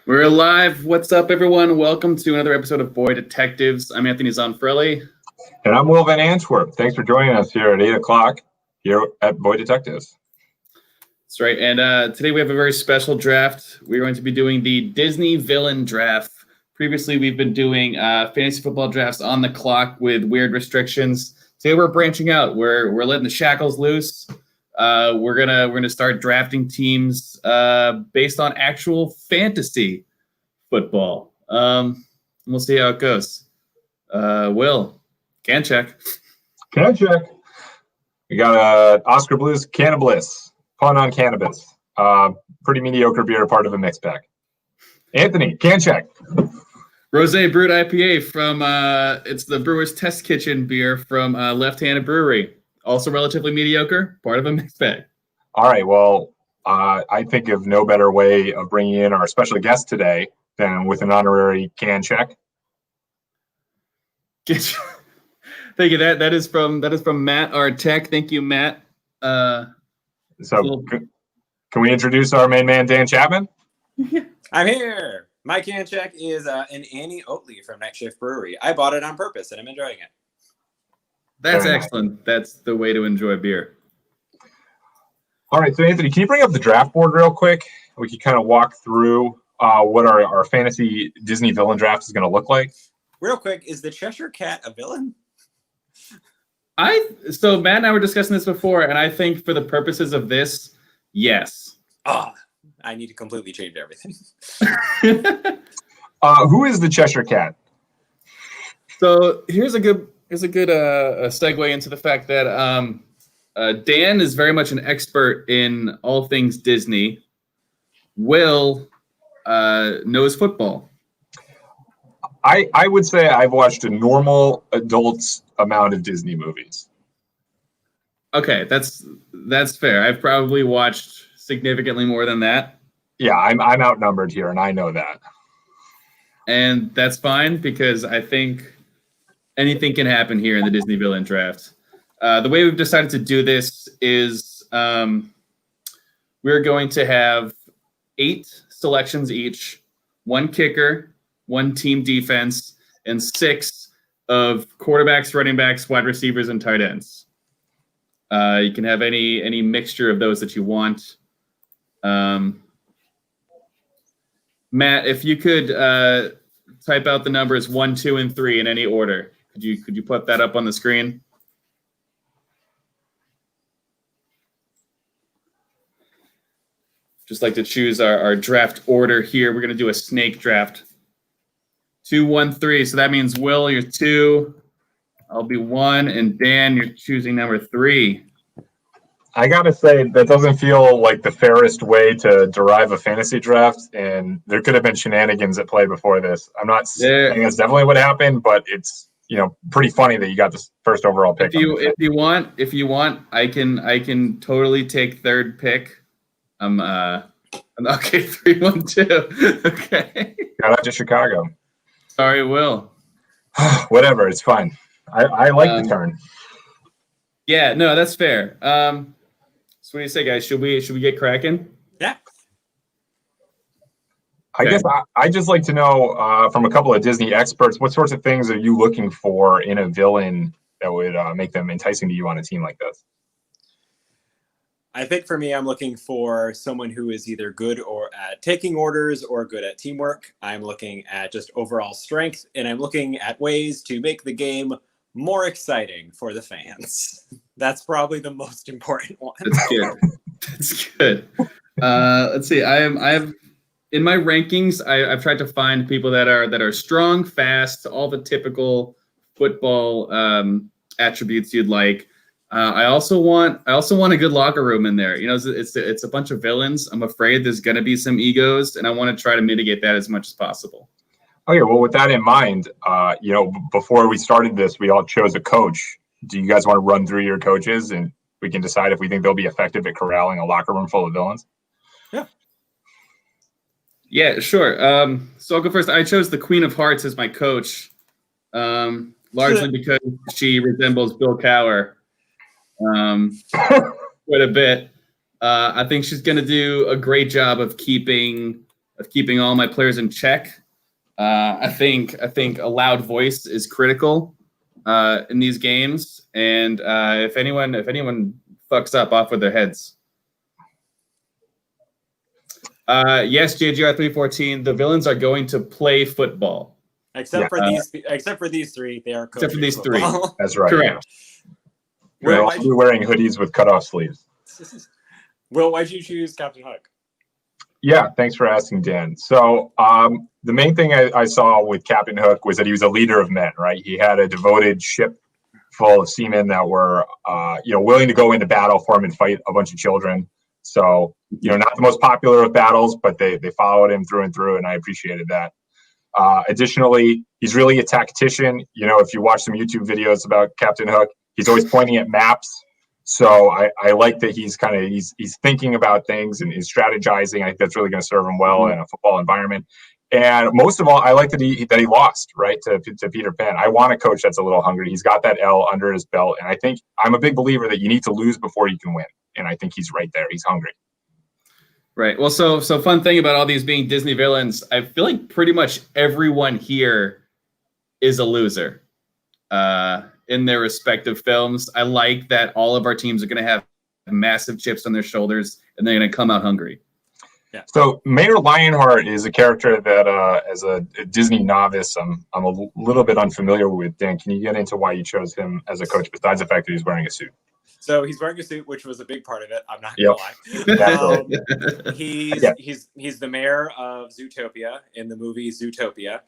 We're live. What's up, everyone? Welcome to another episode of Boy Detectives. I'm Anthony Zonfrelli. And I'm Will Van Antwerp. Thanks for joining us here at 8 o'clock here at Boy Detectives. That's right. And today we have a very special draft. We're going to be doing the Disney villain draft. Previously, we've been doing fantasy football drafts on the clock with weird restrictions. Today we're branching out. We're letting the shackles loose. We're gonna start drafting teams based on actual fantasy football. We'll see how it goes. Will, can check. We got Oscar Blues Cannabliss, pun on cannabis. Pretty mediocre beer, part of a mix pack. Anthony, can check. Rosé Brut IPA from it's the Brewer's Test Kitchen beer from Left Handed Brewery. Also relatively mediocre, part of a mixed bag. All right, well, I think of no better way of bringing in our special guest today than with an honorary can check. Thank you. That is from Matt, our tech. Thank you, Matt. Can we introduce our main man, Dan Chapman? I'm here. My can check is an Annie Oatly from Night Shift Brewery. I bought it on purpose, and I'm enjoying it. That's excellent. That's the way to enjoy beer. All right, so Anthony, can you bring up the draft board real quick? We can kind of walk through what our fantasy Disney villain draft is going to look like. Real quick, is the Cheshire Cat a villain? So Matt and I were discussing this before, and I think for the purposes of this, yes. I need to completely change everything. Who is the Cheshire Cat? So here's a good segue into the fact that Dan is very much an expert in all things Disney. Will knows football. I would say I've watched a normal adult's amount of Disney movies. Okay, that's fair. I've probably watched significantly more than that. Yeah, I'm outnumbered here, and I know that. And that's fine because I think anything can happen here in the Disney villain draft. The way we've decided to do this is we're going to have 8 selections each, 1 kicker, 1 team defense, and 6 of quarterbacks, running backs, wide receivers, and tight ends. You can have any mixture of those that you want. Matt, if you could type out the numbers 1, 2, and 3 in any order. Could you put that up on the screen? Just like to choose our draft order here. We're going to do a snake draft. 2, 1, 3. So that means Will, you're 2. I'll be 1. And Dan, you're choosing number 3. I got to say, that doesn't feel like the fairest way to derive a fantasy draft. And there could have been shenanigans at play before this. I'm not saying that's definitely what happened, but it's, pretty funny that you got this first overall pick. If you want, I can totally take third pick. I'm okay. 3, 1, 2. Okay. Shout out to Chicago. Sorry, Will. Whatever, it's fine. I like the turn. Yeah, no, that's fair. So what do you say, guys? Should we get cracking? Yeah. I guess I just like to know from a couple of Disney experts, what sorts of things are you looking for in a villain that would make them enticing to you on a team like this? I think for me, I'm looking for someone who is either good or at taking orders or good at teamwork. I'm looking at just overall strength, and I'm looking at ways to make the game more exciting for the fans. That's probably the most important one. That's good. Let's see. I have in my rankings. I've tried to find people that are strong, fast, all the typical football attributes you'd like. I also want a good locker room in there. It's a bunch of villains. I'm afraid there's going to be some egos, and I want to try to mitigate that as much as possible. Okay, well, with that in mind, before we started this, we all chose a coach. Do you guys want to run through your coaches, and we can decide if we think they'll be effective at corralling a locker room full of villains? Yeah, sure. So I'll go first. I chose the Queen of Hearts as my coach, largely because she resembles Bill Cowher quite a bit. I think she's going to do a great job of keeping of keeping all my players in check. I think a loud voice is critical in these games, and if anyone fucks up, off with their heads. Yes, JGR 314. The villains are going to play football. Except for these three, they are coaching except for these football. 3. That's right. Correct. They're also wearing hoodies with cutoff sleeves. Will, why'd you choose Captain Hook? Yeah, thanks for asking, Dan. So the main thing I saw with Captain Hook was that he was a leader of men, right? He had a devoted ship full of seamen that were, willing to go into battle for him and fight a bunch of children. So, not the most popular of battles, but they followed him through and through, and I appreciated that. Additionally, he's really a tactician. If you watch some YouTube videos about Captain Hook, he's always pointing at maps. So I like that he's he's thinking about things and is strategizing. I think that's really going to serve him well in a football environment. And most of all, I like that he lost, right, to Peter Pan. I want a coach that's a little hungry. He's got that L under his belt, and I think I'm a big believer that you need to lose before you can win. And I think he's right there. He's hungry. Right. Well, so fun thing about all these being Disney villains, I feel like pretty much everyone here is a loser in their respective films. I like that all of our teams are going to have massive chips on their shoulders, and they're going to come out hungry. Yeah. So Mayor Lionheart is a character that, as a Disney novice, I'm a little bit unfamiliar with. Dan, can you get into why you chose him as a coach, besides the fact that he's wearing a suit? So he's wearing a suit, which was a big part of it. I'm not gonna lie. He's the mayor of Zootopia in the movie Zootopia.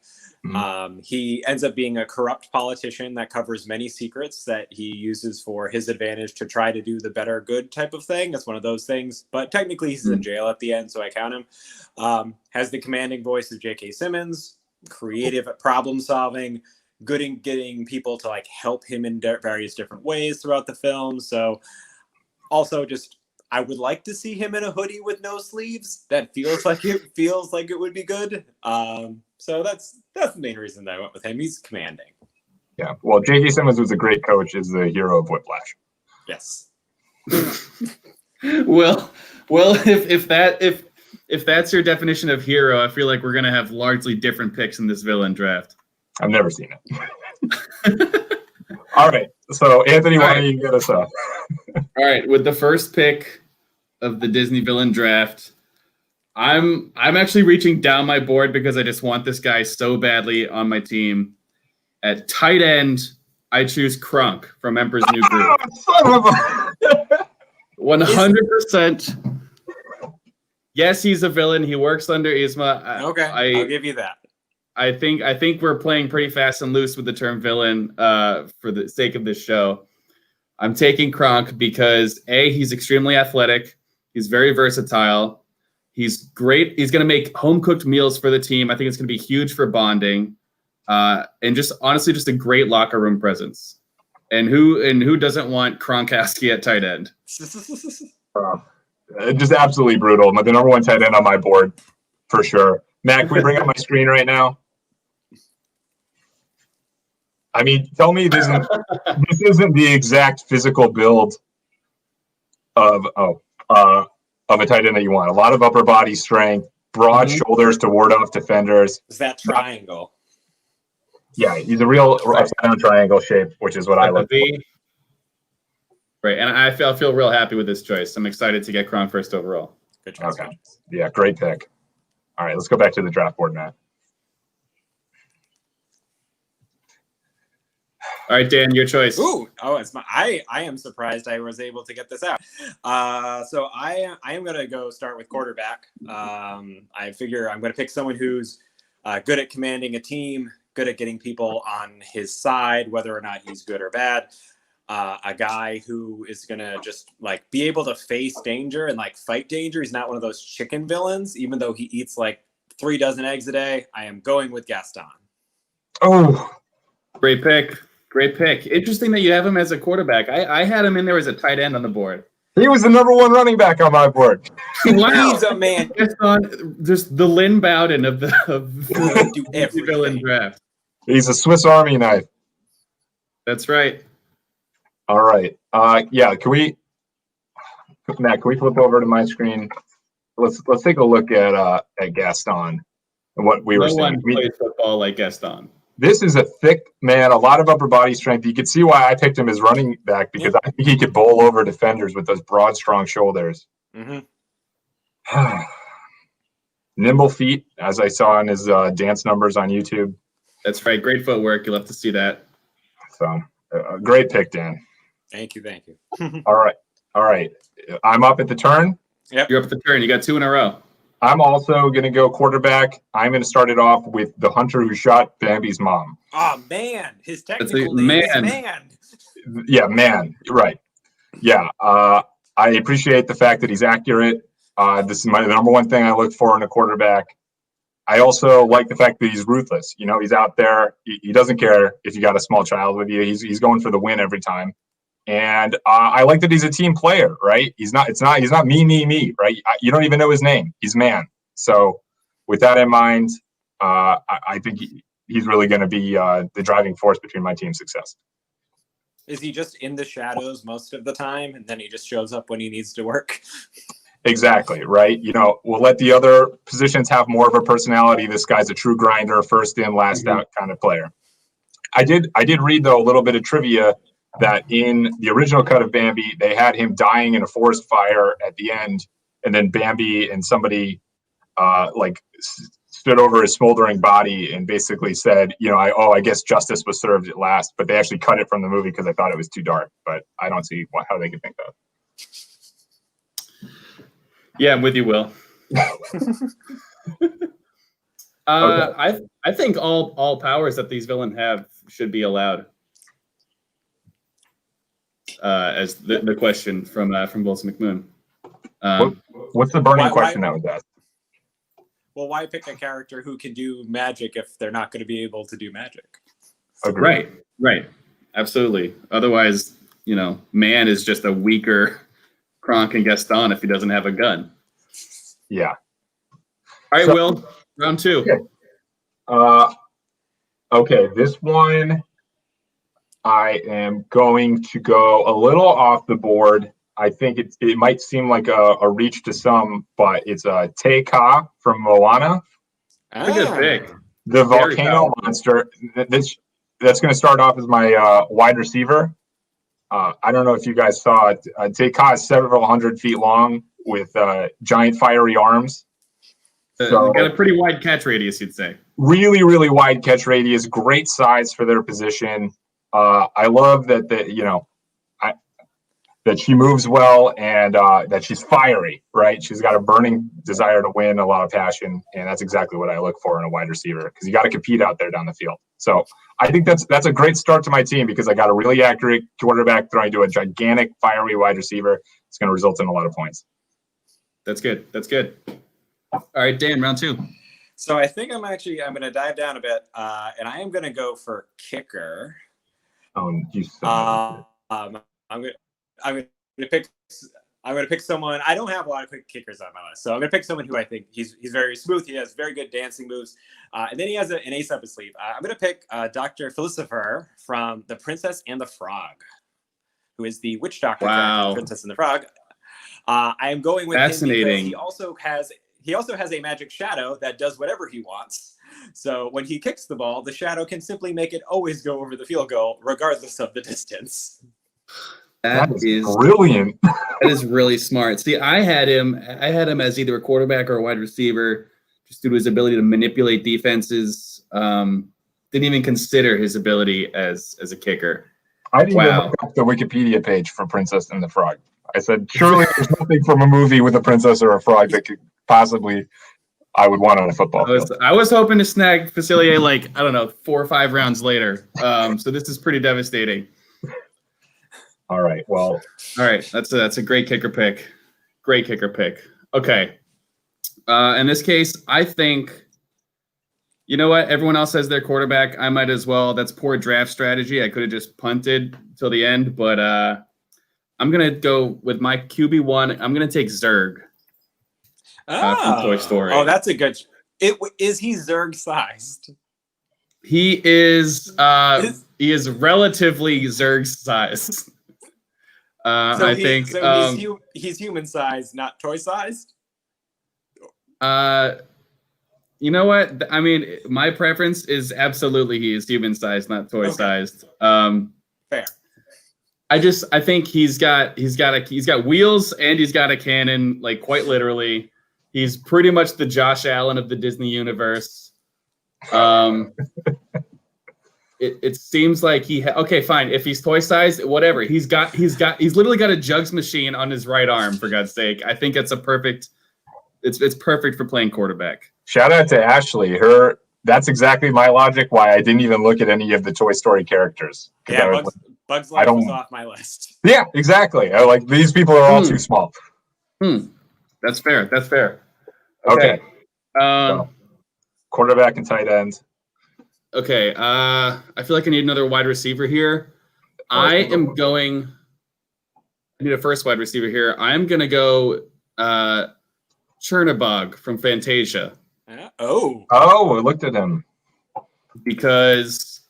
Mm-hmm. He ends up being a corrupt politician that covers many secrets that he uses for his advantage to try to do the better good type of thing. It's one of those things. But technically, he's in jail at the end, so I count him. Has the commanding voice of J.K. Simmons, creative at problem solving, good in getting people to help him in various different ways throughout the film. So also I would like to see him in a hoodie with no sleeves. That feels like it would be good. So that's the main reason that I went with him. He's commanding. Yeah. Well, J.K. Simmons was a great coach, is the hero of Whiplash. Yes. well, if that's your definition of hero, I feel like we're gonna have largely different picks in this villain draft. I've never seen it. All right. So, Anthony, why don't you get us off? All right. With the first pick of the Disney villain draft, I'm actually reaching down my board because I just want this guy so badly on my team. At tight end, I choose Kronk from Emperor's New Groove. Son of a... 100%. Yes, he's a villain. He works under Yzma. Okay, I'll give you that. I think we're playing pretty fast and loose with the term villain for the sake of this show. I'm taking Kronk because A, he's extremely athletic. He's very versatile. He's great. He's going to make home-cooked meals for the team. I think it's going to be huge for bonding. And just honestly, just a great locker room presence. And who doesn't want Kronkowski at tight end? Just absolutely brutal. The number one tight end on my board, for sure. Matt, can we bring up my screen right now? I mean, tell me this isn't the exact physical build of a tight end that you want. A lot of upper body strength, broad shoulders to ward off defenders. Is that triangle? Yeah, he's a real upside down triangle shape, which is what I look for. Right, and I feel real happy with this choice. I'm excited to get Kronk first overall. Good choice. Okay. Yeah, great pick. All right, let's go back to the draft board, Matt. All right, Dan, your choice. It's I am surprised I was able to get this out. So I am gonna go start with quarterback. I figure I'm gonna pick someone who's good at commanding a team, good at getting people on his side, whether or not he's good or bad. A guy who is gonna just be able to face danger and fight danger. He's not one of those chicken villains, even though he eats 3 dozen eggs a day. I am going with Gaston. Oh, great pick. Great pick. Interesting that you have him as a quarterback. I had him in there as a tight end on the board. He was the number 1 running back on my board. Wow. He's a man. Just the Lynn Bowden of the villain draft. He's a Swiss Army knife. That's right. All right. Yeah. Matt, can we flip over to my screen? let's take a look at Gaston and what we were No saying. one plays football like Gaston. This is a thick man, a lot of upper body strength. You can see why I picked him as running back because I think he could bowl over defenders with those broad, strong shoulders. Mm-hmm. Nimble feet, as I saw in his dance numbers on YouTube. That's right. Great footwork. You'll have to see that. So, great pick, Dan. Thank you. All right. I'm up at the turn. Yep. You're up at the turn. You got 2 in a row. I'm also going to go quarterback. I'm going to start it off with the hunter who shot Bambi's mom. Oh, man. His technical name is Man. Yeah, Man. Right. Yeah. I appreciate the fact that he's accurate. This is the number one thing I look for in a quarterback. I also like the fact that he's ruthless. You know, he's out there. He doesn't care if you got a small child with you. He's going for the win every time. And I like that he's a team player, right? He's not me, right? You don't even know his name. He's Man. So with that in mind, I think he's really going to be the driving force between my team's success. Is he just in the shadows most of the time, and then he just shows up when he needs to work? Exactly, right? You know, we'll let the other positions have more of a personality. This guy's a true grinder, first in, last out kind of player. I did read, though, a little bit of trivia that in the original cut of Bambi, they had him dying in a forest fire at the end, and then Bambi and somebody stood over his smoldering body and basically said, you know, I guess justice was served at last. But they actually cut it from the movie because I thought it was too dark. But I don't see how they could think that. Yeah, I'm with you, Will. Okay. I think all powers that these villains have should be allowed. As the question from Wilson McMoon. What's the burning question that was asked? Well, why pick a character who can do magic if they're not going to be able to do magic? Agreed. Right. Absolutely. Otherwise, you know, Man is just a weaker Kronk and Gaston if he doesn't have a gun. Yeah. All right, Will, round 2. Okay, this one I am going to go a little off the board. I think it might seem like a reach to some, but it's Te Ka from Moana. That's a good pick. The volcano monster. That's going to start off as my wide receiver. I don't know if you guys saw it. Te Ka is several hundred feet long with giant fiery arms. So, got a pretty wide catch radius, you'd say. Really, really wide catch radius. Great size for their position. I love that that she moves well and that she's fiery, right? She's got a burning desire to win, a lot of passion, and that's exactly what I look for in a wide receiver because you got to compete out there down the field. So I think that's a great start to my team because I got a really accurate quarterback throwing to a gigantic, fiery wide receiver. It's going to result in a lot of points. That's good. All right, Dan, round 2. So I think I'm going to dive down a bit, and I am going to go for kicker. Oh, you I'm going to pick someone. I don't have a lot of quick kickers on my list, so I'm going to pick someone who I think he's very smooth. He has very good dancing moves, and then he has an ace up his sleeve. I'm going to pick Dr. Philosopher from The Princess and the Frog, who is the witch doctor from Princess and the Frog. I am going with him because he also has a magic shadow that does whatever he wants. So when he kicks the ball, the shadow can simply make it always go over the field goal, regardless of the distance. That is brilliant. That is really smart. See, I had him as either a quarterback or a wide receiver, just due to his ability to manipulate defenses. Didn't even consider his ability as a kicker. I didn't even look up the Wikipedia page for Princess and the Frog. I said, surely there's nothing from a movie with a princess or a frog that could possibly I would want on a football field. I was hoping to snag Facilier 4 or 5 rounds later. So this is pretty devastating. All right. Well. All right. That's a great kicker pick. Great kicker pick. Okay. In this case, I think, you know what? Everyone else has their quarterback. I might as well. That's poor draft strategy. I could have just punted till the end, but I'm going to go with my QB1. I'm going to take Zurg from Toy Story. Oh, that's a good. Is he Zurg sized? He is relatively Zurg sized. I think he's human sized, not toy sized. You know what? I mean, my preference is absolutely he is human sized, not toy sized. Fair. I think he's got wheels and he's got a cannon, like quite literally. He's pretty much the Josh Allen of the Disney universe. It seems like okay, fine. If he's toy sized, whatever. He's literally got a jugs machine on his right arm, for God's sake. I think it's perfect for playing quarterback. Shout out to Ashley. That's exactly my logic why I didn't even look at any of the Toy Story characters. Yeah, Bugs Life was off my list. Yeah, exactly. These people are all too small. That's fair. Okay. So, quarterback and tight end. Okay. I feel like I need another wide receiver here. I need a first wide receiver here. I'm going to go Chernabog from Fantasia. Oh, I looked at him. Because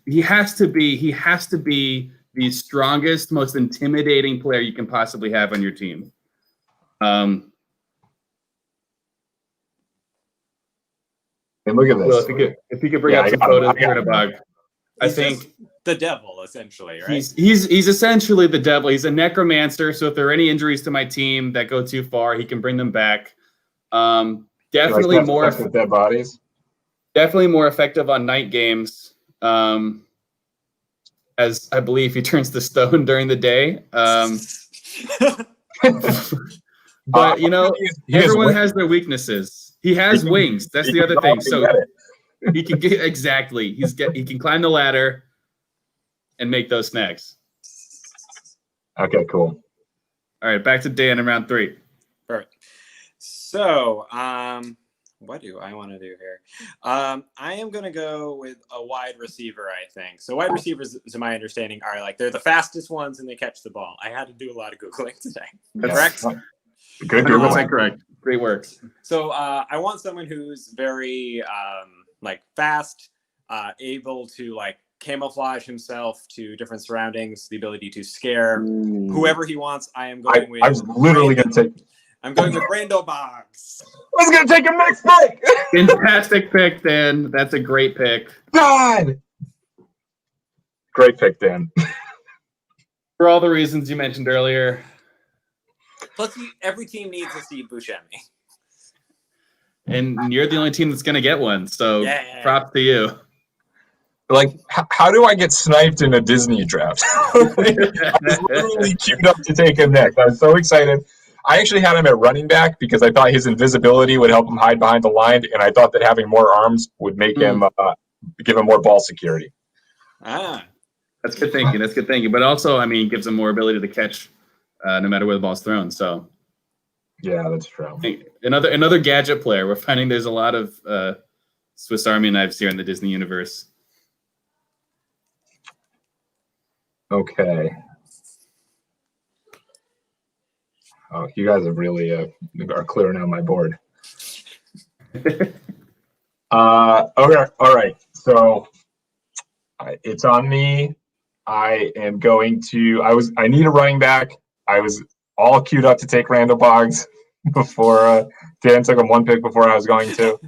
he has to be the strongest, most intimidating player you can possibly have on your team. And look at this. Well, if you could bring up some photos of Chernabog, I think the devil, essentially, right? He's essentially the devil. He's a necromancer. So if there are any injuries to my team that go too far, he can bring them back. Definitely more with dead bodies. Definitely more effective on night games. As I believe he turns to stone during the day. But everyone has their weaknesses. He has wings. That's the other thing. So he can get exactly. He can climb the ladder and make those snacks. Okay, cool. All right, back to Dan in round 3. Perfect. So, what do I want to do here? I am going to go with a wide receiver, I think. So wide receivers, to my understanding, are they're the fastest ones and they catch the ball. I had to do a lot of Googling today. Correct? Good Google. Correct. Great work. So I want someone who's very fast, able to camouflage himself to different surroundings, the ability to scare whoever he wants. I'm going with Randall Boggs. I was going to take him next pick. Fantastic pick, Dan. That's a great pick. God. Great pick, Dan. For all the reasons you mentioned earlier. Plus, every team needs a Steve Buscemi. And you're the only team that's going to get one. So props to you. How do I get sniped in a Disney draft? I was literally queued up to take him next. I was so excited. I actually had him at running back because I thought his invisibility would help him hide behind the line, and I thought that having more arms would make him give him more ball security. That's good thinking. But also, gives him more ability to catch no matter where the ball's thrown. So, yeah, that's true. Another gadget player. We're finding there's a lot of Swiss Army knives here in the Disney universe. Okay. Oh, you guys have really are clearing out my board. Okay, all right. So it's on me. I am going to. I need a running back. I was all queued up to take Randall Boggs before Dan took him one pick before I was going to.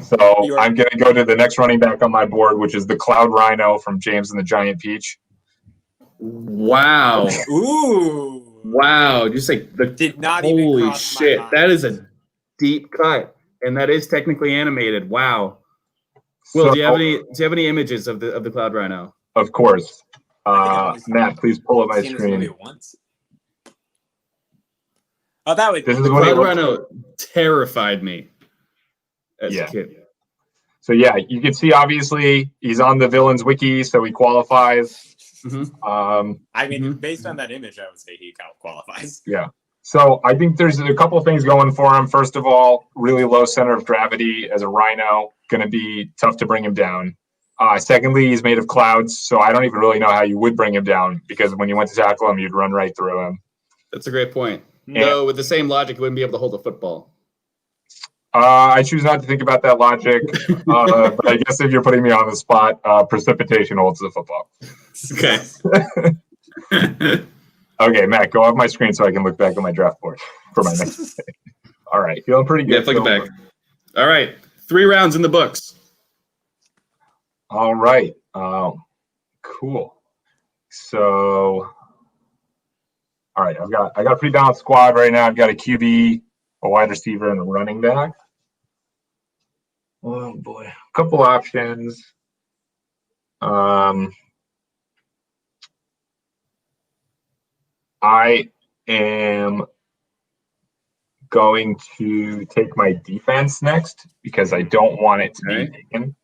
So I'm going to go to the next running back on my board, which is the Cloud Rhino from James and the Giant Peach. Wow. Ooh. Wow. Just did not holy even cross shit. my mind. That is a deep cut. And that is technically animated. Wow. Will, do you have any images of the Cloud Rhino? Of course. Matt, please pull up my screen. Oh, that would. The Cloud Rhino terrified me as a kid. So yeah, you can see obviously he's on the villains wiki, so he qualifies. Mm-hmm. Based on that image, I would say he qualifies. Yeah. So I think there's a couple of things going for him. First of all, really low center of gravity as a rhino, going to be tough to bring him down. Secondly, he's made of clouds, so I don't even really know how you would bring him down because when you went to tackle him, you'd run right through him. That's a great point. No, with the same logic, you wouldn't be able to hold a football. I choose not to think about that logic, but I guess if you're putting me on the spot, precipitation holds the football. Okay. Okay, Matt, go off my screen so I can look back at my draft board for my next pick. All right, feeling pretty Yeah, good. flick it back. All right, 3 rounds in the books. All right, cool. So, all right, I got a pretty balanced squad right now. I've got a QB, a wide receiver, and a running back. Oh boy, a couple options. I am going to take my defense next because I don't want it to be taken.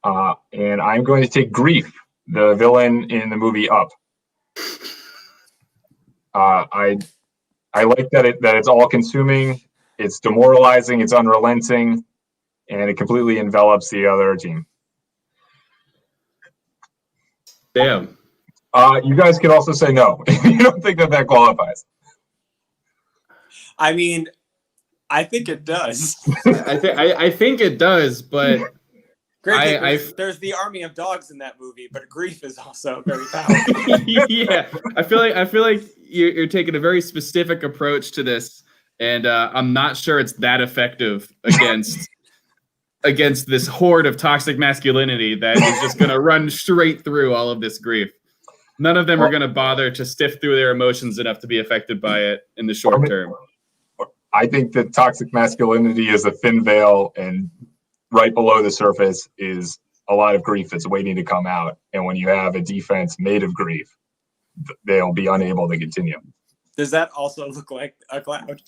And I'm going to take Grief, the villain in the movie Up. I like that it's all consuming, it's demoralizing, it's unrelenting, and it completely envelops the other team. Damn. You guys could also say no if you don't think that qualifies. I mean, I think it does. I think it does, but there's the army of dogs in that movie, but Grief is also very powerful. Yeah, I feel like you're taking a very specific approach to this, and I'm not sure it's that effective against this horde of toxic masculinity that is just going to run straight through all of this grief. None of them are going to bother to sift through their emotions enough to be affected by it in the short term. I think that toxic masculinity is a thin veil, and right below the surface is a lot of grief that's waiting to come out. And when you have a defense made of grief, they'll be unable to continue. Does that also look like a cloud?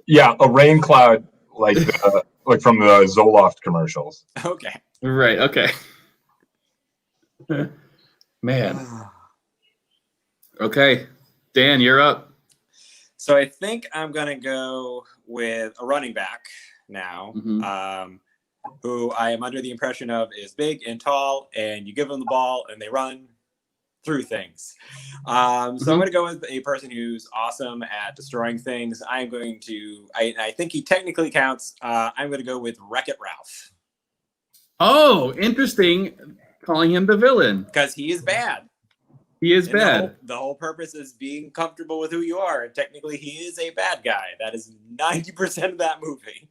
Yeah, a rain cloud, like from the Zoloft commercials. Okay. Right. Okay. Man. Okay, Dan, you're up. So I think I'm gonna go with a running back now, who I am under the impression of is big and tall, and you give them the ball and they run through things. So I'm going to go with a person who's awesome at destroying things. I'm going to, I think he technically counts. I'm going to go with Wreck-It Ralph. Oh, interesting. Calling him the villain. Because he is bad. He is bad. The whole purpose is being comfortable with who you are. And technically, he is a bad guy. That is 90% of that movie.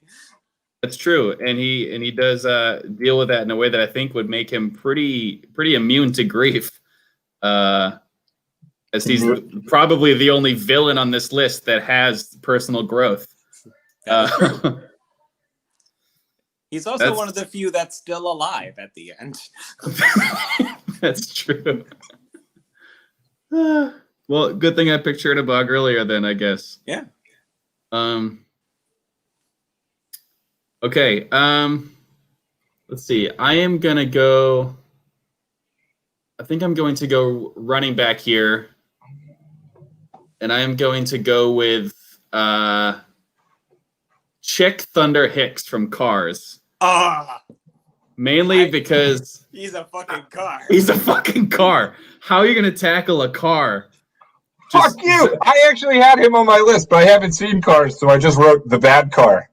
That's true, and he does deal with that in a way that I think would make him pretty immune to grief, as he's probably the only villain on this list that has personal growth. He's also one of the few that's still alive at the end. That's true. Well, good thing I pictured a bug earlier then, I guess. Yeah. Okay. Let's see. I think I'm going to go running back here. And I am going to go with Chick Thunder Hicks from Cars. Mainly because he's a fucking car. He's a fucking car. How are you going to tackle a car? Fuck you! I actually had him on my list, but I haven't seen Cars, so I just wrote the bad car.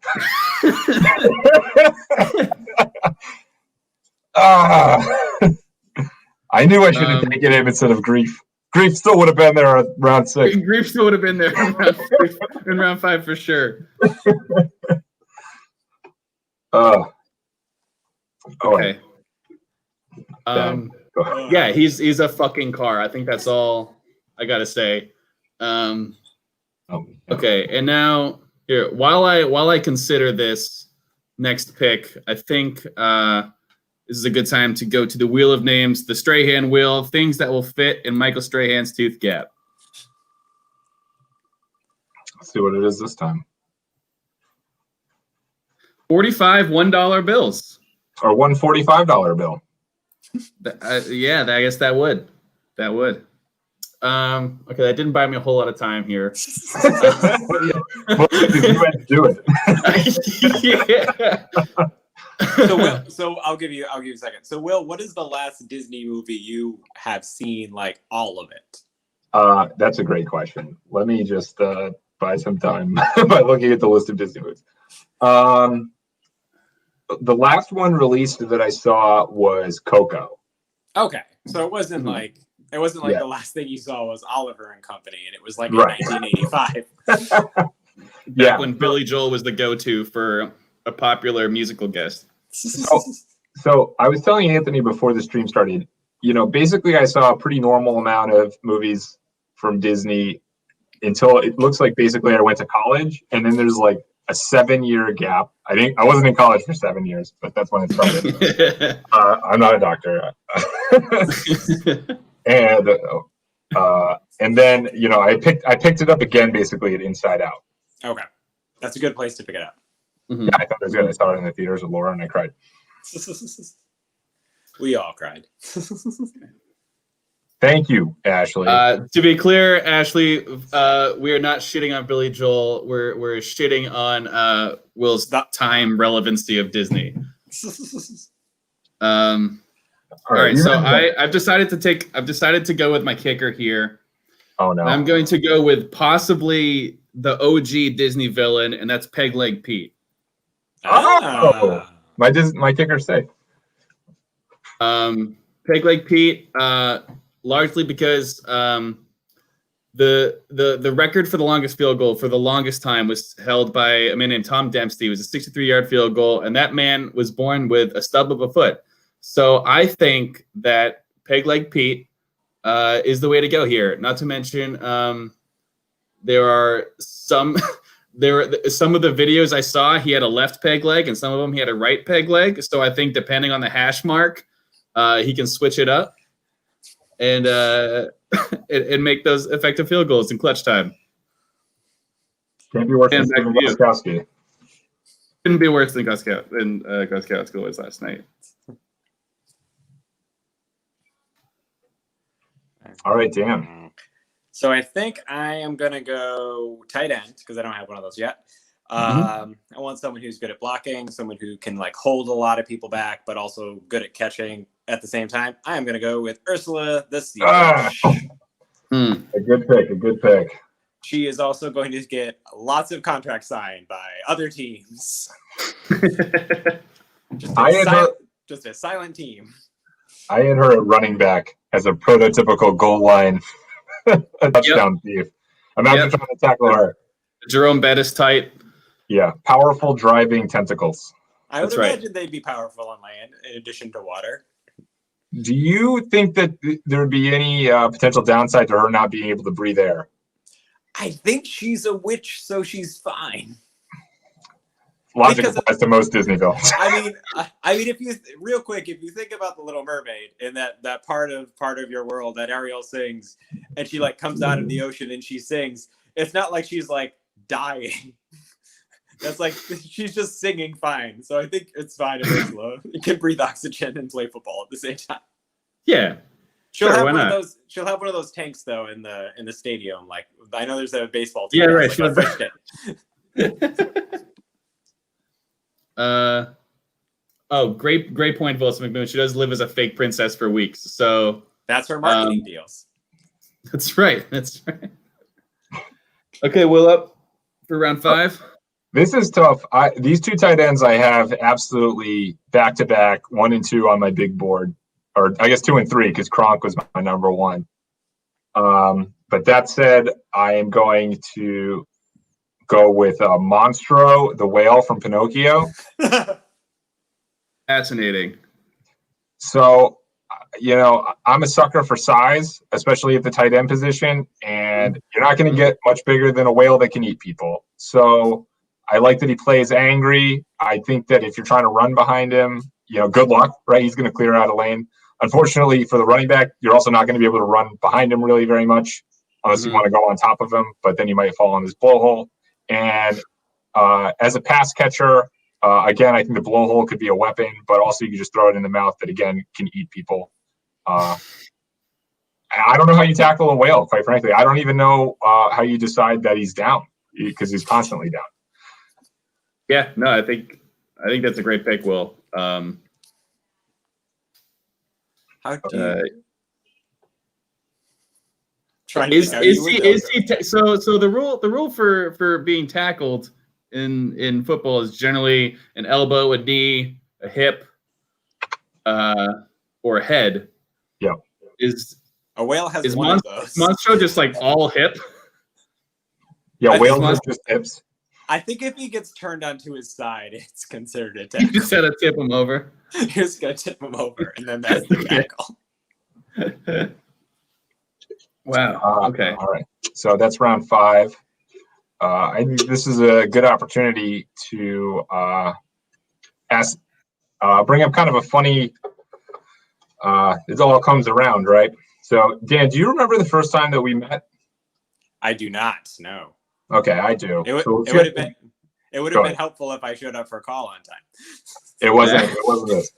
I knew I should have taken him instead of Grief. Grief still would have been there at round 6. Grief still would have been there in round 5 for sure. Okay. Yeah, he's a fucking car. I think that's all I gotta say. Okay, and now here, while I consider this next pick, I think this is a good time to go to the wheel of names, the Strahan wheel, things that will fit in Michael Strahan's tooth gap. Let's see what it is this time. 45 $1 bills. Or one $45 bill. Yeah, I guess that would. Okay, that didn't buy me a whole lot of time here. Well, you had to do it. Yeah. So I'll give you a second. So Will, what is the last Disney movie you have seen, like all of it? That's a great question. Let me just buy some time by looking at the list of Disney movies. The last one released that I saw was Coco. Okay, so it wasn't like the last thing you saw was Oliver and Company, and it was like in 1985. back when Billy Joel was the go-to for a popular musical guest. So I was telling Anthony before the stream started, basically I saw a pretty normal amount of movies from Disney until it looks like basically I went to college, and then there's like a 7-year gap. I wasn't in college for 7 years, but that's when it started. I'm not a doctor. And then I picked it up again basically at Inside Out. Okay, that's a good place to pick it up. Mm-hmm. Yeah, I thought it was good. I saw it in the theaters with Laura, and I cried. We all cried. Thank you, Ashley. To be clear, Ashley, we are not shitting on Billy Joel. We're shitting on Will's time relevancy of Disney. All right, so I've decided to go with my kicker here. Oh no! I'm going to go with possibly the OG Disney villain, and that's Peg Leg Pete. Oh, my kicker's safe. Peg Leg Pete, largely because the record for the longest field goal for the longest time was held by a man named Tom Dempsey. It was a 63-yard field goal, and that man was born with a stub of a foot. So I think that Peg Leg Pete is the way to go here. Not to mention, there are some of the videos I saw, he had a left peg leg, and some of them he had a right peg leg. So I think depending on the hash mark, he can switch it up and make those effective field goals in clutch time. Can't be worse than Gostkowski. Couldn't be worse than Gostkowski was last night. All right, Dan. So I think I am going to go tight end because I don't have one of those yet. I want someone who's good at blocking, someone who can hold a lot of people back, but also good at catching at the same time. I am going to go with Ursula the Sea Witch. A good pick. She is also going to get lots of contracts signed by other teams. Just a silent team. I had her at running back as a prototypical goal line touchdown thief. Imagine trying to tackle her. Jerome Bettis type. Yeah, powerful driving tentacles. I would imagine they'd be powerful on land in addition to water. Do you think that there would be any potential downside to her not being able to breathe air? I think she's a witch, so she's fine. Logic applies to most Disney films. I mean, if you think about the Little Mermaid and that part of your world that Ariel sings, and she comes out of the ocean and she sings, it's not like she's dying. That's she's just singing fine. So I think it's fine if Ursula can breathe oxygen and play football at the same time. Yeah. She'll have one of those tanks though in the stadium. I know there's a baseball team. Yeah, right. Great point, Wilson McMoon. She does live as a fake princess for weeks, so that's her marketing deals. That's right. Okay, Will, up for round 5. This is tough. These two tight ends I have absolutely back to back, 1 and 2 on my big board, or I guess 2 and 3 because Kronk was my number 1. But that said, I am going to go with Monstro, the whale from Pinocchio. Fascinating. So, I'm a sucker for size, especially at the tight end position, and you're not going to get much bigger than a whale that can eat people. So I like that he plays angry. I think that if you're trying to run behind him, good luck, right? He's going to clear out a lane. Unfortunately, for the running back, you're also not going to be able to run behind him really very much unless you want to go on top of him, but then you might fall in his blowhole. And as a pass catcher, again, I think the blowhole could be a weapon, but also you can just throw it in the mouth that, again, can eat people. I don't know how you tackle a whale, quite frankly. I don't even know how you decide that he's down because he's constantly down. Yeah, no, I think that's a great pick, Will. How do you so the rule for being tackled in football is generally an elbow, a knee, a hip, or a head. Yeah. A whale has one of those. Monstro just all hip? Yeah, whales are just tips. I think if he gets turned onto his side, it's considered a You tackle. just gotta tip him over. You're just gonna tip him over, and then that's the tackle. Wow. Okay. All right. So that's round 5. I think this is a good opportunity to bring up kind of a funny. It all comes around, right? So, Dan, do you remember the first time that we met? I do not. No. Okay, I do. It would have been helpful if I showed up for a call on time. It wasn't. It wasn't this.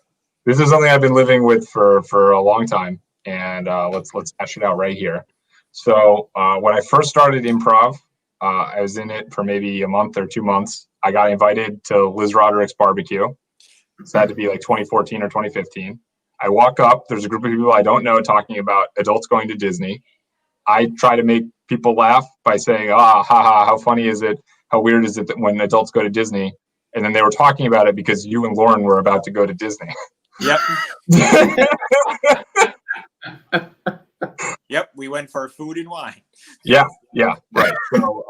This is something I've been living with for a long time, and let's hash it out right here. So when I first started improv, I was in it for maybe a month or 2 months. I got invited to Liz Roderick's barbecue. So it had to be like 2014 or 2015. I walk up. There's a group of people I don't know talking about adults going to Disney. I try to make people laugh by saying, haha, how funny is it? How weird is it that when adults go to Disney? And then they were talking about it because you and Lauren were about to go to Disney. Yep. Yep, we went for food and wine. Yeah, right. So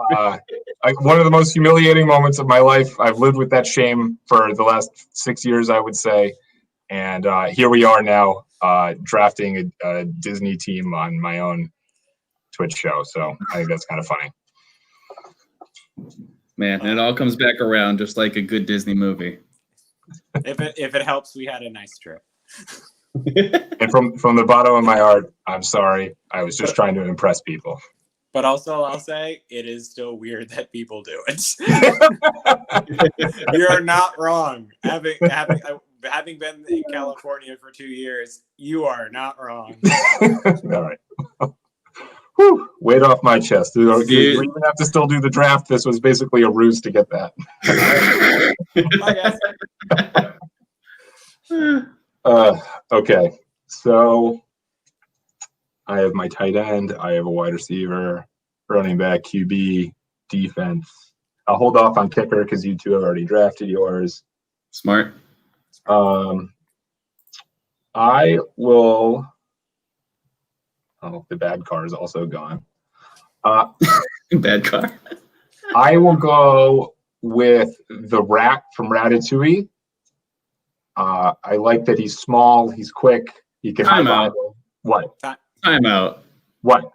one of the most humiliating moments of my life. I've lived with that shame for the last 6 years, I would say. And here we are now drafting a Disney team on my own Twitch show. So I think that's kind of funny. Man, and it all comes back around just like a good Disney movie. If it helps, we had a nice trip. And from the bottom of my heart, I'm sorry. I was just trying to impress people. But also, I'll say it is still weird that people do it. You're not wrong. Having been in California for 2 years, you are not wrong. All right. Whew, weight off my chest. You even have to still do the draft. This was basically a ruse to get that. Okay, so I have my tight end. I have a wide receiver, running back, QB, defense. I'll hold off on kicker because you two have already drafted yours. Smart. I will. Oh, the bad car is also gone. Bad car. I will go with the rat from Ratatouille. I like that he's small, he's quick, he can Time out. What? Time out. What?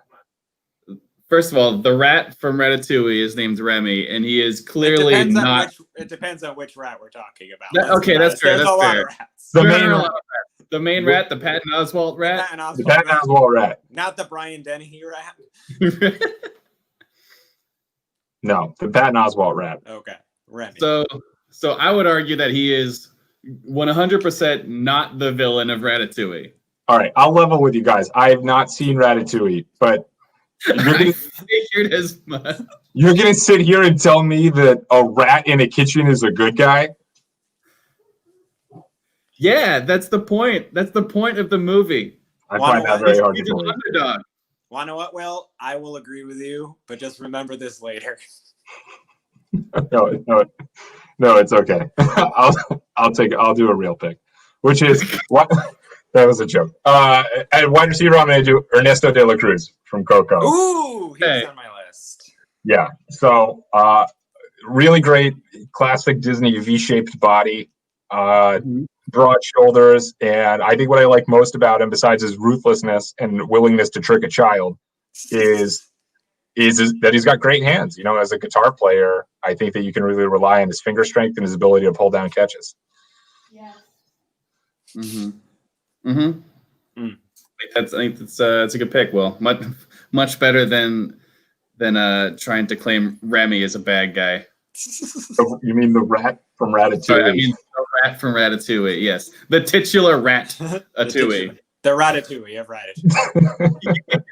First of all, the rat from Ratatouille is named Remy, and he is clearly not. It depends on which rat we're talking about. That's fair. That's fair. The main rat, the Patton Oswalt rat. The Patton Oswalt rat. Not the Brian Dennehy rat. No, the Patton Oswalt rat. Okay, Remy. So I would argue that he is 100% not the villain of Ratatouille. All right, I'll level with you guys. I have not seen Ratatouille, but I figured as much. You're gonna sit here and tell me that a rat in a kitchen is a good guy? Yeah, that's the point. That's the point of the movie. I find that very hard to believe. Underdog. Want to know what, Will? I will agree with you, but just remember this later. No, it's okay. I'll do a real pick, which is what. That was a joke. At wide receiver, I'm going to do Ernesto de la Cruz from Coco. Ooh, he's on my list. Yeah. So, really great, classic Disney V-shaped body, broad shoulders, and I think what I like most about him, besides his ruthlessness and willingness to trick a child, is that he's got great hands. You know, as a guitar player, I think that you can really rely on his finger strength and his ability to pull down catches. Yeah. I think that's a good pick. Will much better than trying to claim Remy as a bad guy. You mean the rat from Ratatouille? Sorry, I mean the rat from Ratatouille. Yes, the titular rat Ratatouille. The Ratatouille of Ratatouille.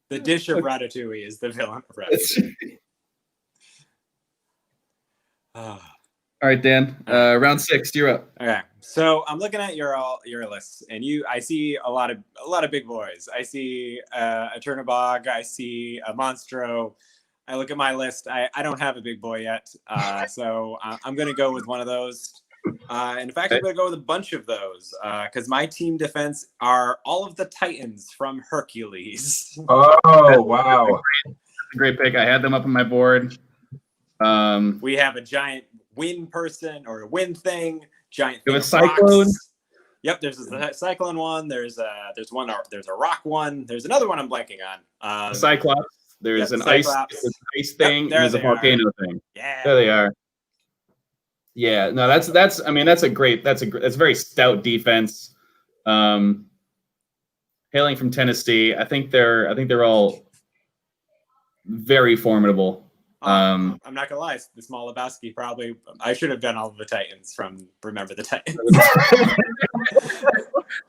The dish of Ratatouille is the villain of Ratatouille. All right, Dan. Round 6, you're up. Okay, so I'm looking at your lists, and I see a lot of big boys. I see a Chernobog. I see a Monstro. I look at my list. I don't have a big boy yet, so I'm going to go with one of those. In fact, I'm going to go with a bunch of those because my team defense are all of the Titans from Hercules. Oh, wow. a great pick. I had them up on my board. We have a giant wind person or a wind thing. Giant You thing have a of cyclone? rocks. Yep, there's a cyclone one. There's a rock one. There's another one I'm blanking on. A Cyclops. There's an ice thing. Yep, there there's a volcano thing. Yeah. There they are. Yeah, no, that's a very stout defense. Hailing from Tennessee, I think they're all very formidable. I'm not gonna lie, the small Lebowski probably. I should have done all of the Titans from Remember the Titans.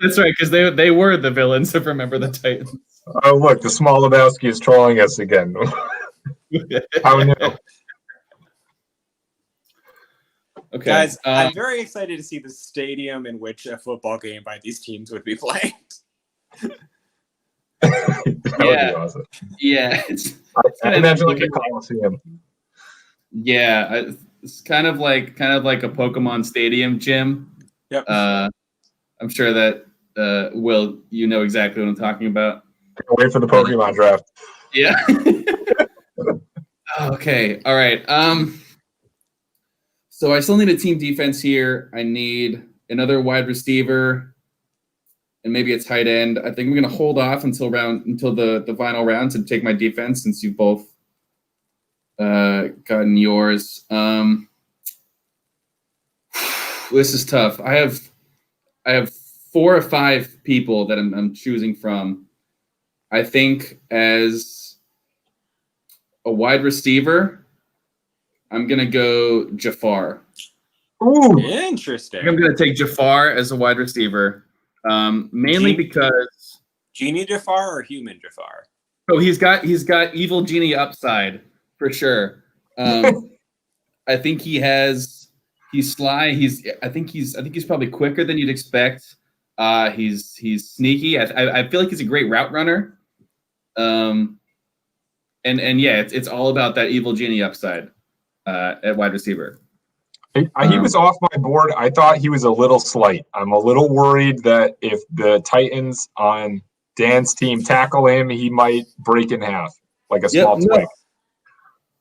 That's right, because they were the villains of Remember the Titans. Oh, look, the small Lebowski is trolling us again. How new? Okay, guys, I'm very excited to see the stadium in which a football game by these teams would be played. That would be awesome. Yeah, I imagine like a Coliseum. Yeah, it's kind of like a Pokemon Stadium, Jim. Yep. I'm sure that Will, you know exactly what I'm talking about. Can't wait for the Pokemon draft. Yeah. Okay. All right. So I still need a team defense here. I need another wide receiver and maybe a tight end. I think I'm going to hold off until the final round to take my defense, since you've both gotten yours. This is tough. I have 4 or 5 people that I'm choosing from. I think as a wide receiver, I'm going to go Jafar. Ooh, Interesting. I'm going to take Jafar as a wide receiver, mainly because Genie Jafar or human Jafar? Oh, he's got evil genie upside for sure. I think he's sly. I think he's probably quicker than you'd expect. He's sneaky. I feel like he's a great route runner. And yeah, it's all about that evil genie upside at wide receiver. He was off my board. I thought he was a little slight. I'm a little worried that if the Titans on Dan's team tackle him, he might break in half like a small twig.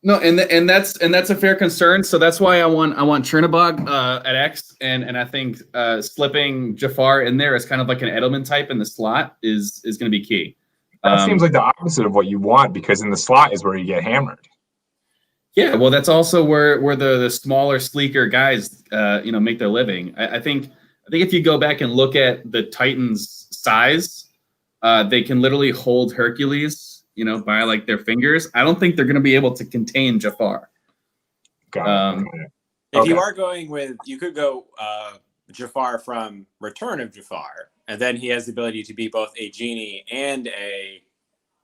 No, and that's a fair concern. So that's why I want Chernobog at X, and I think slipping Jafar in there as kind of like an Edelman type in the slot is going to be key. That seems like the opposite of what you want, because in the slot is where you get hammered. Yeah, well, that's also where the smaller, sleeker guys, make their living. I think if you go back and look at the Titans' size, they can literally hold Hercules, by like their fingers. I don't think they're going to be able to contain Jafar. Got it. If you are going with, you could go Jafar from Return of Jafar, and then he has the ability to be both a genie and a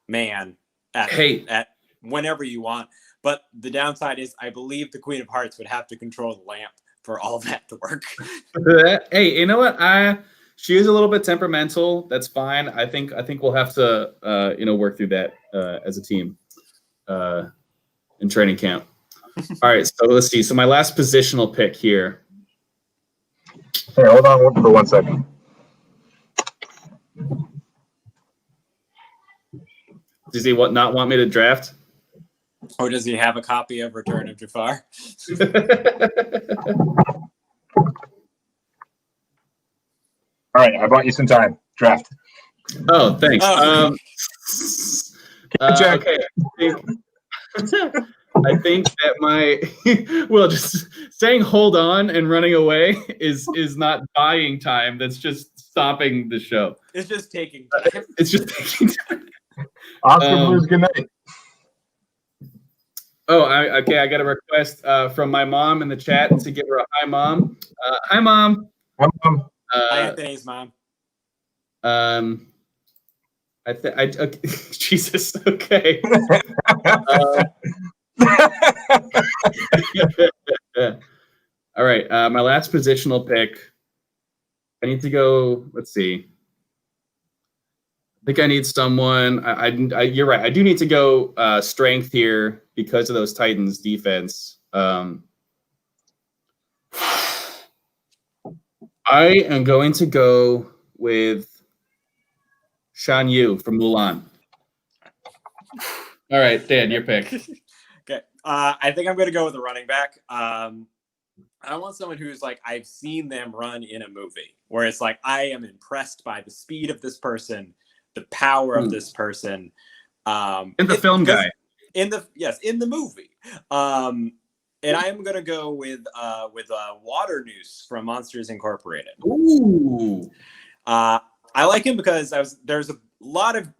man at whenever you want. But the downside is, I believe the Queen of Hearts would have to control the lamp for all of that to work. Hey, you know what? She is a little bit temperamental. That's fine. I think we'll have to work through that as a team in training camp. All right, so let's see. So my last positional pick here. Hey, hold on for 1 second. Does he not want me to draft? Or does he have a copy of Return of Jafar? All right, I bought you some time. Draft. Oh, thanks. Oh. Okay. I think that just saying hold on and running away is not buying time. That's just stopping the show. It's just taking time. It's just taking time. Oscar Blues, good night. Oh, I got a request from my mom in the chat to give her a hi, Mom. Hi, Mom. Hi, Mom. Hi, Anthony's mom. Okay, Jesus. Okay. All right. My last positional pick. I need to go. Let's see. I think I need someone. You're right. I do need to go strength here because of those Titans defense. I am going to go with Shan Yu from Mulan. All right, Dan, your pick. Okay. I think I'm going to go with a running back. I want someone who's like, I've seen them run in a movie where it's like, I am impressed by the speed of this person, the power of this person. In the film guy. In the movie. And I am going to go with Water Noose from Monsters Incorporated. Ooh. I like him because there's a lot of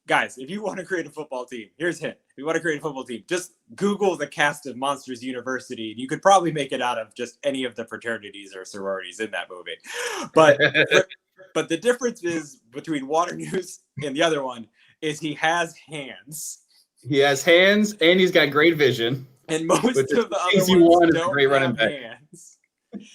guys. If you want to create a football team, here's a hint. If you want to create a football team, just Google the cast of Monsters University, and you could probably make it out of just any of the fraternities or sororities in that movie. But the difference is between Water Noose and the other one is he has hands. He has hands, and he's got great vision. And most of the other ones don't have back. hands.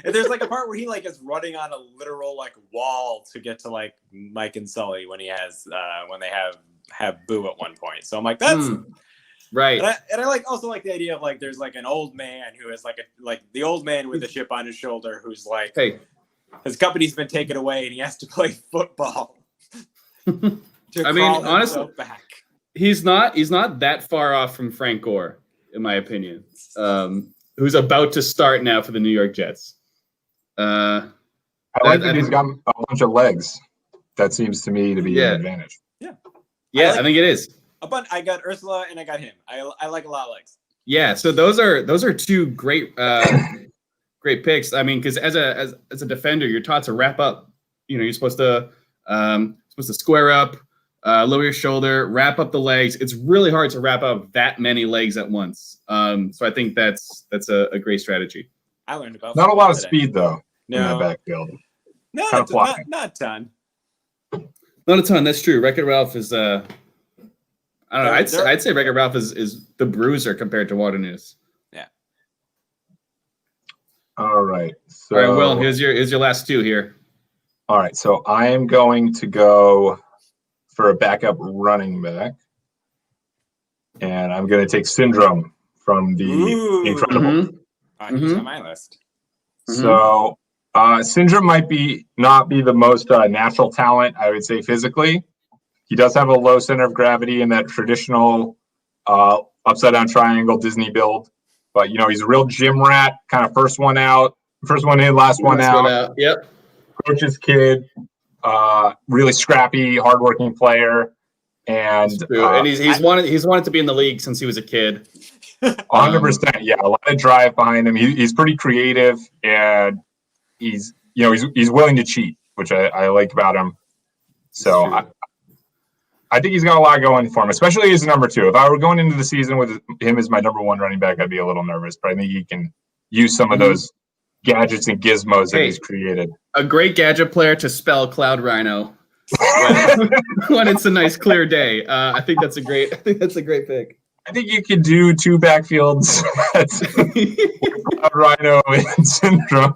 And there's like a part where he like is running on a literal like wall to get to like Mike and Sully when he has when they have Boo at one point. So I'm like, that's right. And I like also like the idea of like there's like an old man who is like the old man with a chip on his shoulder who's like, hey, his company's been taken away and he has to play football. I mean, honestly, back. He's not that far off from Frank Gore, in my opinion. Who's about to start now for the New York Jets. I like that he's got a bunch of legs. That seems to me to be an advantage. Yeah, I think it is. I got Ursula and I got him. I like a lot of legs. Yeah, so those are two great great picks. I mean, because as a defender, you're taught to wrap up. You know, you're supposed to square up, lower your shoulder, wrap up the legs. It's really hard to wrap up that many legs at once. So I think that's a great strategy. I learned about not a lot of speed though. No. In that backfield. No, not a ton. Not a ton. That's true. Wreck-It Ralph is I don't know. I'd say Wreck-It Ralph is the bruiser compared to Water Noose. Yeah. All right. So, all right, Will, here's your last two here. All right. So I am going to go for a backup running back. And I'm going to take Syndrome from the Incredibles. He's on my list. So Syndrome might not be the most natural talent, I would say, physically. He does have a low center of gravity in that traditional upside down triangle Disney build. But, you know, he's a real gym rat, kind of first one in, last one out. Yep. Coach's kid, really scrappy, hardworking player. And he's wanted to be in the league since he was a kid. 100%. Yeah, a lot of drive behind him. He's pretty creative, and he's willing to cheat, which I like about him. So I think he's got a lot going for him, especially as number two. If I were going into the season with him as my number one running back, I'd be a little nervous. But I think he can use some of those gadgets and gizmos that he's created. A great gadget player to spell Cloud Rhino when it's a nice clear day. I think that's a great pick. I think you could do two backfields Cloud Rhino and Syndrome.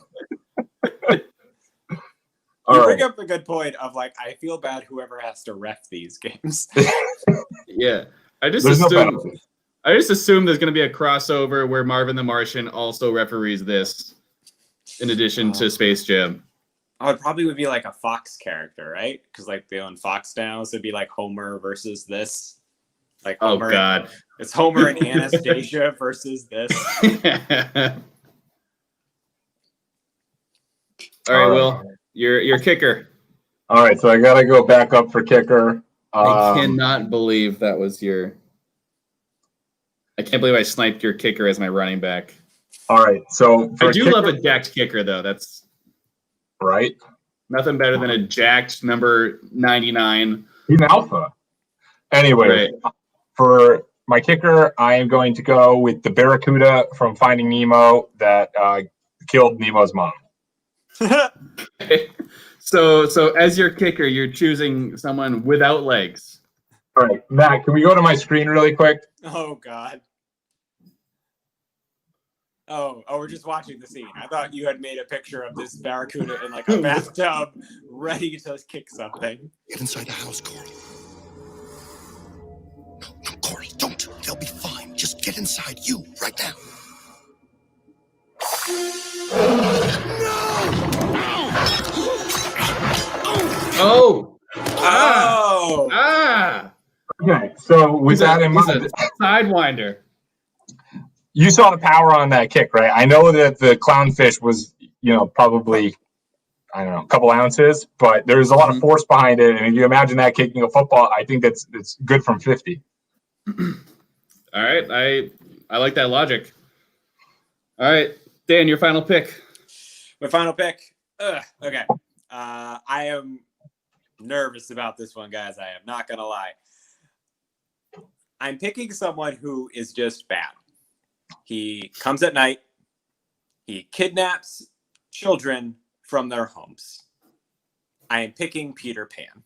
You bring up a good point of like, I feel bad whoever has to ref these games. Yeah. I just assume there's going to be a crossover where Marvin the Martian also referees this in addition to Space Jam. Oh, it probably would be like a Fox character, right? Because like they own Fox now, so it'd be like Homer versus this. Like Homer, oh God. It's Homer and Anastasia versus this. All right, Will, your kicker. All right, so I gotta go back up for kicker. I cannot believe that was I can't believe I sniped your kicker as my running back. All right, so I do love a jacked kicker though. That's right. Nothing better than a jacked number 99. He's an alpha. Anyway, for my kicker, I am going to go with the Barracuda from Finding Nemo that killed Nemo's mom. So as your kicker, you're choosing someone without legs. All right, Matt, can we go to my screen really quick? Oh God. Oh, we're just watching the scene. I thought you had made a picture of this Barracuda in like a bathtub, ready to kick something. Get inside the house, Coral. No, Coral, don't. They'll be fine. Just get inside you right now. Oh! Oh! Ah! Okay, So with that in He's mind, a sidewinder. you saw the power on that kick, right? I know that the clownfish was, probably, I don't know, a couple ounces, but there's a lot of force behind it. And if you imagine that kicking a football, I think it's good from 50. All right. I like that logic. All right. Dan, your final pick. My final pick. Okay. I am nervous about this one, guys. I am not going to lie. I'm picking someone who is just bad. He comes at night. He kidnaps children from their homes. I am picking Peter Pan.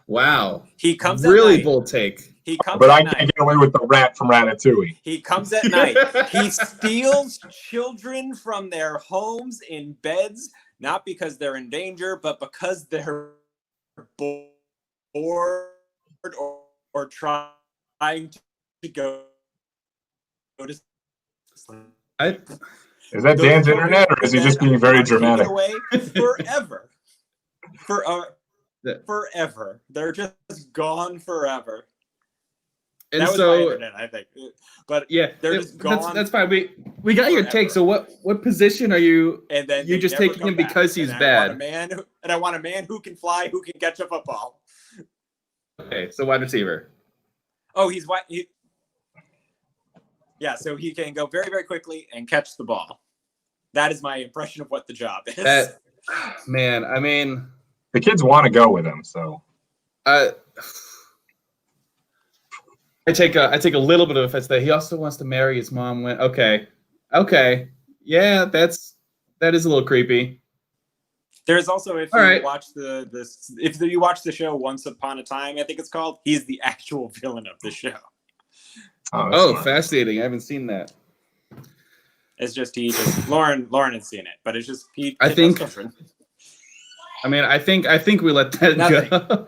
Wow. He comes really at night. bold take. He comes But at I night. can't get away with the rat from Ratatouille. He comes at night. He steals children from their homes in beds, not because they're in danger, but because they're bored or trying to go to sleep. Is that Dan's internet, or is he just being very dramatic? Away forever. Forever. They're just gone forever. And that was so, my internet, I think. But yeah, they're just gone. That's fine. We got your take. So what position are you? And then you're just taking him because he's bad. I want a man who can fly, who can catch a football. Okay, so wide receiver. Oh, he's white. Yeah, so he can go very, very quickly and catch the ball. That is my impression of what the job is. Man, I mean, the kids want to go with him, so. I take a little bit of offense that he also wants to marry his mom. Okay, yeah, that is a little creepy. There's also, if you watch the show Once Upon a Time, I think it's called, he's the actual villain of the show. Oh, fascinating! I haven't seen that. It's just Lauren has seen it, but it's just I think we let that go.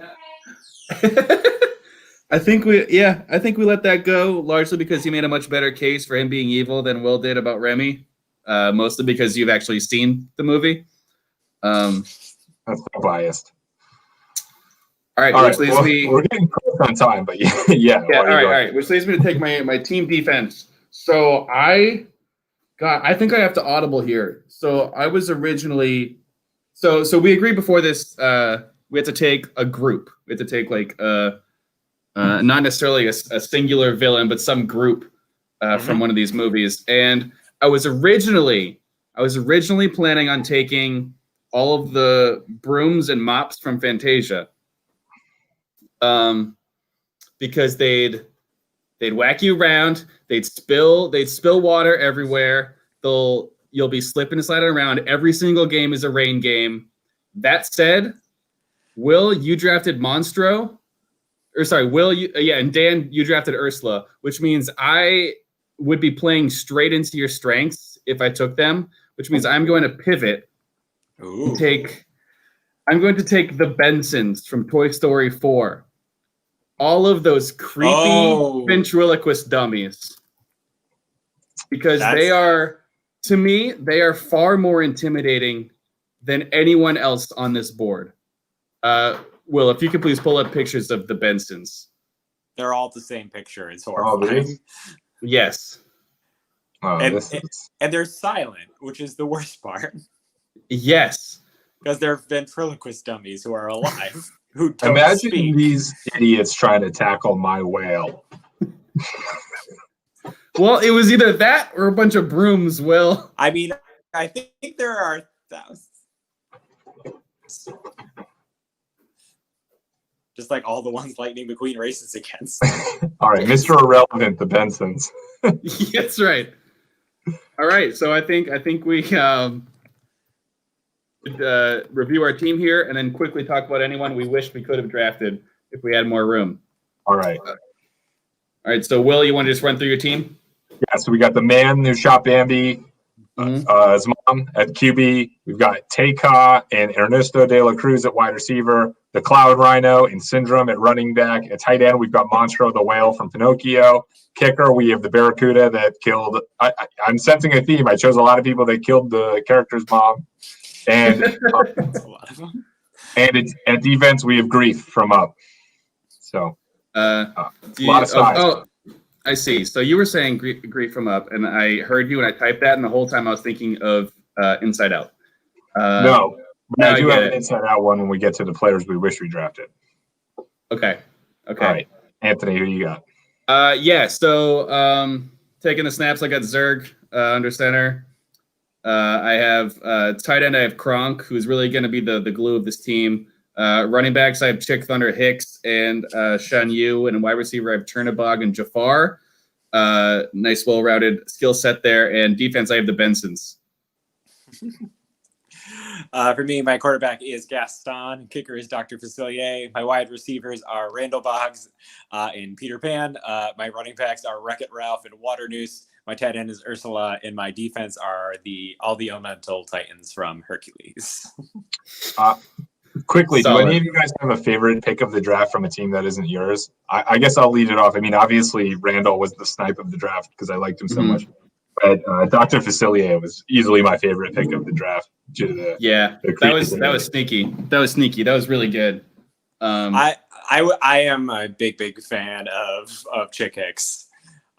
I think we let that go largely because he made a much better case for him being evil than Will did about Remy. Mostly because you've actually seen the movie. That's so biased. All right, which leaves me. We're getting close on time, but yeah. All right. Which leads me to take my team defense. So I think I have to audible here. So I was originally, so we agreed before this. We had to take a group. We had to take not necessarily a singular villain, but some group from one of these movies. And I was originally planning on taking all of the brooms and mops from Fantasia. Because they'd whack you around, they'd spill water everywhere. You'll be slipping and sliding around. Every single game is a rain game. That said, Will, you drafted Monstro. And Dan, you drafted Ursula, which means I would be playing straight into your strengths if I took them, which means I'm going to pivot. I'm going to take the Bensons from Toy Story 4. All of those creepy ventriloquist dummies. Because they are far more intimidating than anyone else on this board. Will, if you could please pull up pictures of the Bensons. They're all the same picture. It's horrifying. Yes. And they're silent, which is the worst part. Yes. Because they're ventriloquist dummies who are alive. Who don't Imagine speak. These idiots trying to tackle my whale. Well, it was either that or a bunch of brooms, Will. I mean, I think there are thousands. Just like all the ones Lightning McQueen races against. All right, Mr. Irrelevant, the Bensons. That's right. All right, so I think we review our team here and then quickly talk about anyone we wish we could have drafted if we had more room. All right. All right, so Will, you want to just run through your team? Yeah, so we got the man who shot Bambi, his mom at QB. We've got Taka and Ernesto de la Cruz at wide receiver. The Cloud Rhino and Syndrome at running back. At tight end, we've got Monstro the whale from Pinocchio. Kicker, we have the Barracuda that killed. I'm sensing a theme. I chose a lot of people that killed the character's mom. And That's a lot of them. And at defense, we have Grief from Up. So A lot of size. I see. So you were saying Grief from Up, and I heard you and I typed that, and the whole time I was thinking of Inside Out. No, but now I do I get have an it. Inside Out one when we get to the players we wish we drafted. Okay. All right, Anthony, who you got? Yeah. So taking the snaps, I got Zerg under center. I have tight end. I have Kronk, who's really going to be the glue of this team. Running backs, I have Chick Thunder Hicks and Shan Yu, and in wide receiver, I have Chernabog and Jafar. Nice, well-rounded skill set there. And defense, I have the Bensons. For me, my quarterback is Gaston. Kicker is Dr. Facilier. My wide receivers are Randall Boggs and Peter Pan. My running backs are Wreck-It Ralph and Waternoose. My tight end is Ursula, and my defense are all the elemental titans from Hercules. Quickly, Solid. do any of you guys have a favorite pick of the draft from a team that isn't yours? I guess I'll lead it off. I mean, obviously, Randall was the snipe of the draft because I liked him so much. But Dr. Facilier was easily my favorite pick of the draft. That was sneaky. That was sneaky. That was really good. I am a big fan of Chick Hicks.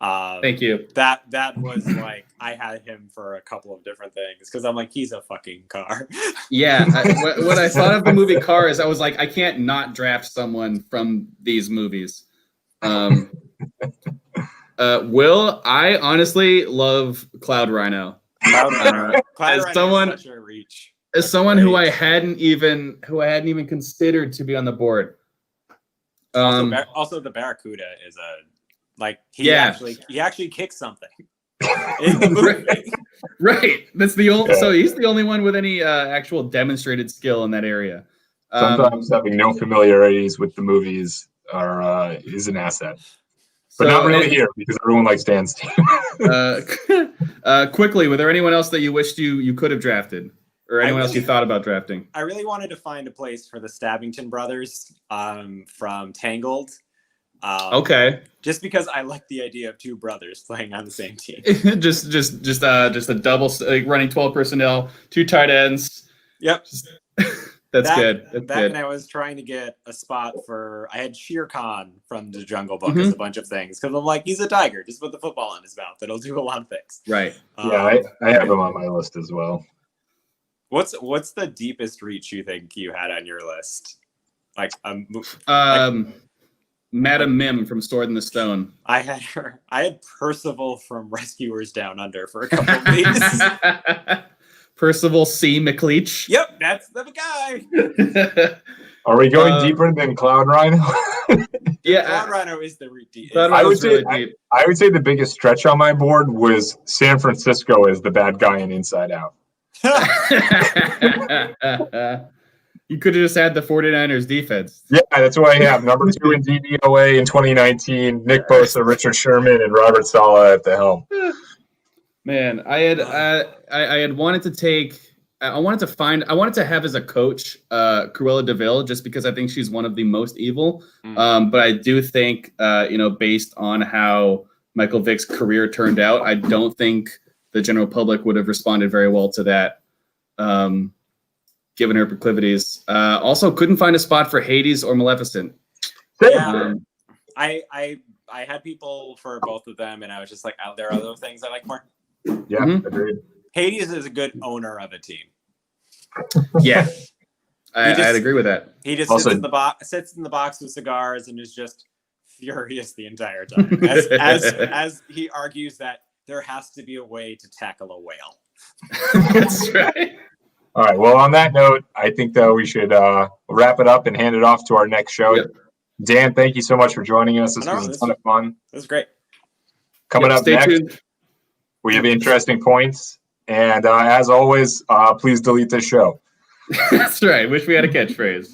Thank you. That was like I had him for a couple of different things because I'm like, he's a fucking car. Yeah. When I thought of the movie Cars, I was like, I can't not draft someone from these movies. Will, I honestly love Cloud Rhino. Cloud Rhino As is someone- such a reach. As That's someone great. who I hadn't even considered to be on the board. Also, the Barracuda is he actually kicks something in the movie. Right. That's the only. Yeah. So he's the only one with any actual demonstrated skill in that area. Sometimes having no familiarities with the movies is an asset. But not really here because everyone likes Dan's team. Quickly, were there anyone else that you wished you could have drafted, or anyone else you thought about drafting? I really wanted to find a place for the Stabbington brothers from Tangled. Okay. Just because I like the idea of two brothers playing on the same team. just a double, like running 12 personnel, 2 tight ends. Yep. That's good. That's good. And I was trying to get a spot I had Shere Khan from the Jungle Book as a bunch of things because I'm like, he's a tiger. Just put the football in his mouth. It'll do a lot of things. Right. Yeah, I have him on my list as well. What's the deepest reach you think you had on your list? Madam Mim from Sword in the Stone. I had Percival from Rescuers Down Under for a couple of weeks. Percival C. McLeach. Yep, that's the guy. Are we going deeper than Cloud Rhino? Yeah, Cloud Rhino is the deep. I would say the biggest stretch on my board was San Francisco as the bad guy in Inside Out. You could have just had the 49ers defense. Yeah, that's what I have. Number 2 in DVOA in 2019, Nick Bosa, Richard Sherman, and Robert Saleh at the helm. Man, I had wanted to take. I wanted to have as a coach Cruella DeVille just because I think she's one of the most evil. But I do think based on how Michael Vick's career turned out, I don't think the general public would have responded very well to that, given her proclivities. Also, couldn't find a spot for Hades or Maleficent. Yeah, I had people for both of them, and I was just like, there are other things I like more. Yeah, agreed. Hades is a good owner of a team. Yeah, I'd agree with that. He just sits in the box with cigars and is just furious the entire time, as he argues that there has to be a way to tackle a whale. That's right. All right. Well, on that note, I think that we should wrap it up and hand it off to our next show. Yep. Dan, thank you so much for joining us. This was a ton of fun. It was great. Coming up next, tuned. We have interesting points. And as always, please delete this show. That's right. Wish we had a catchphrase.